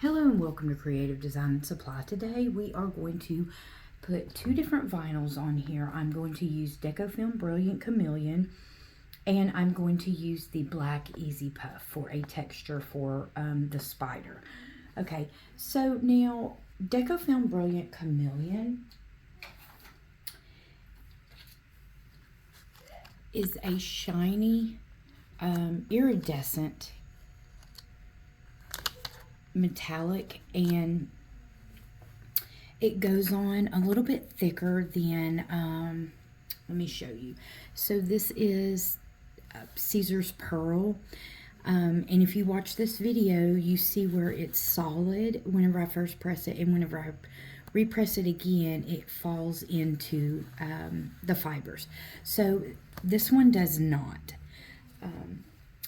Hello and welcome to Creative Design and Supply. Today we are going to put two different vinyls on here. I'm going to use DecoFilm Brilliant Chameleon and I'm going to use the black EasyPuff for a texture for the spider. Okay, so now DecoFilm Brilliant Chameleon is a shiny iridescent metallic, and it goes on a little bit thicker than let me show you. So this is Siser's Pearl, and if you watch this video you see where it's solid whenever I first press it, and whenever I repress it again it falls into the fibers. So this one does not.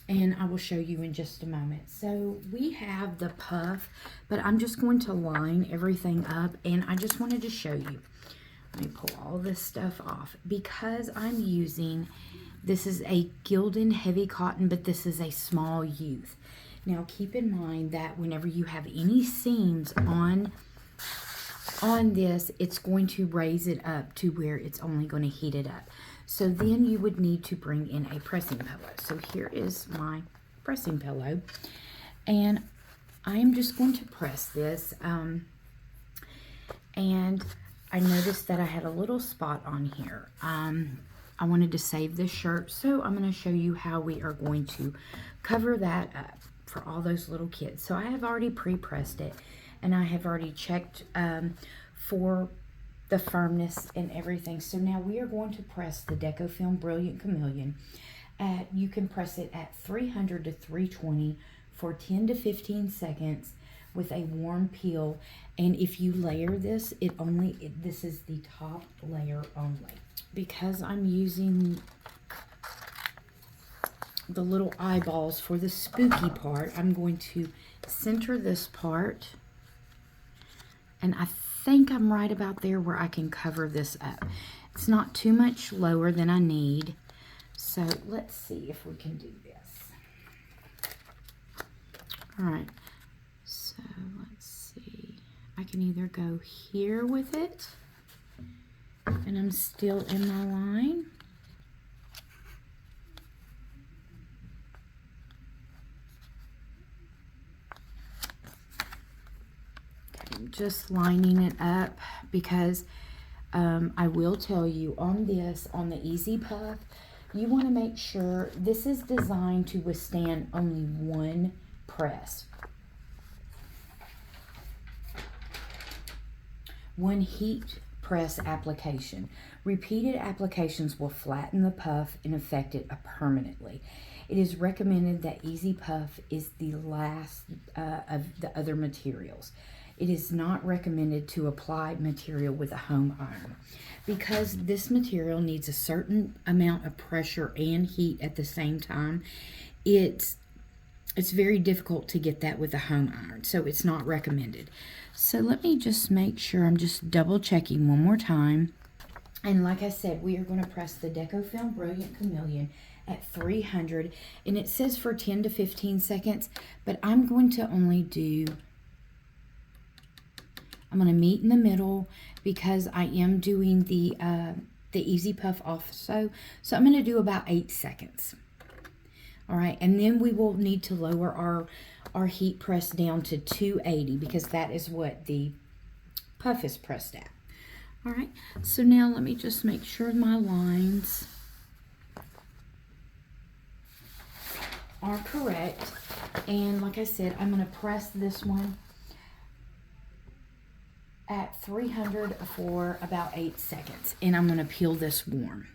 And I will show you in just a moment. So we have the puff, but I'm just going to line everything up, and I just wanted to show you. Let me pull all this stuff off because I'm using, this is a Gildan heavy cotton, but this is a small youth. Now keep in mind that whenever you have any seams on this, it's going to raise it up to where it's only going to heat it up. So then you would need to bring in a pressing pillow. So here is my pressing pillow, and I'm just going to press this. And I noticed that I had a little spot on here. I wanted to save this shirt, so I'm going to show you how we are going to cover that up for all those little kids. So I have already pre-pressed it, and I have already checked for the firmness and everything. So now we are going to press the DecoFilm Brilliant Chameleon you can press it at 300 to 320 for 10 to 15 seconds with a warm peel. And if you layer this, this is the top layer only. Because I'm using the little eyeballs for the spooky part, I'm going to center this part, and I think I'm right about there where I can cover this up. It's not too much lower than I need. So let's see if we can do this. All right, so let's see. I can either go here with it, and I'm still in my line. Just lining it up because I will tell you on the EasyPuff, you want to make sure this is designed to withstand only one press. One heat press application. Repeated applications will flatten the puff and affect it permanently. It is recommended that EasyPuff is the last of the other materials. It is not recommended to apply material with a home iron because this material needs a certain amount of pressure and heat at the same time. It's very difficult to get that with a home iron, so it's not recommended. So let me just make sure, I'm just double checking one more time. And like I said, we are going to press the DecoFilm Brilliant Chameleon at 300, and it says for 10 to 15 seconds, but I'm going to only do, I'm going to meet in the middle because I am doing the EasyPuff also. So I'm going to do about 8 seconds. All right, and then we will need to lower our heat press down to 280 because that is what the puff is pressed at. All right, so now let me just make sure my lines are correct. And like I said, I'm going to press this one at 300 for about 8 seconds, and I'm going to peel this warm.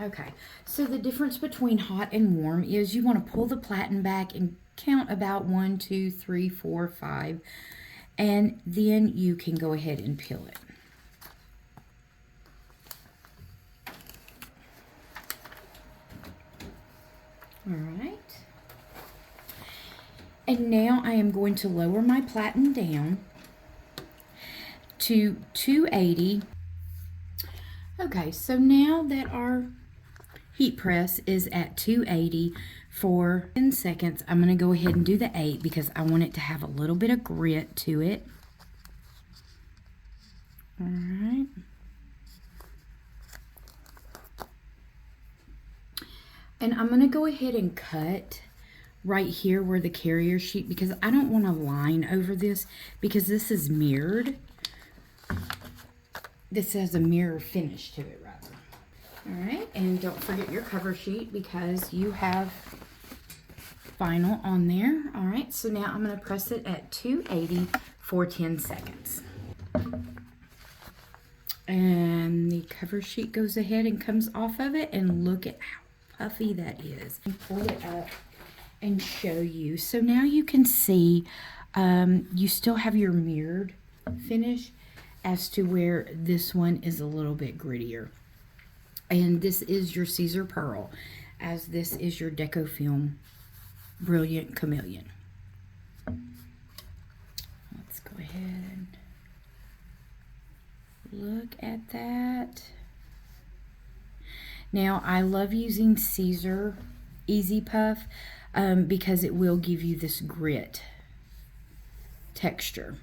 Okay, so the difference between hot and warm is you want to pull the platen back and count about 1, 2, 3, 4, 5, and then you can go ahead and peel it. All right. And now I am going to lower my platen down to 280. Okay, so now that our heat press is at 280 for 10 seconds. I'm going to go ahead and do the 8 because I want it to have a little bit of grit to it. All right. And I'm going to go ahead and cut right here where the carrier sheet, because I don't want a line over this because this is mirrored. This has a mirror finish to it, rather. All right, and don't forget your cover sheet because you have vinyl on there. All right, so now I'm going to press it at 280 for 10 seconds. And the cover sheet goes ahead and comes off of it, and look at how puffy that is. And pull it up and show you. So now you can see you still have your mirrored finish as to where this one is a little bit grittier. And this is your Siser Pearl, as this is your DecoFilm Brilliant Chameleon. Let's go ahead and look at that. Now, I love using Siser EasyPuff because it will give you this grit texture.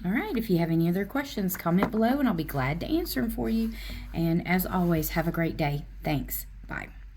All right, if you have any other questions, comment below and I'll be glad to answer them for you. And as always, have a great day. Thanks. Bye.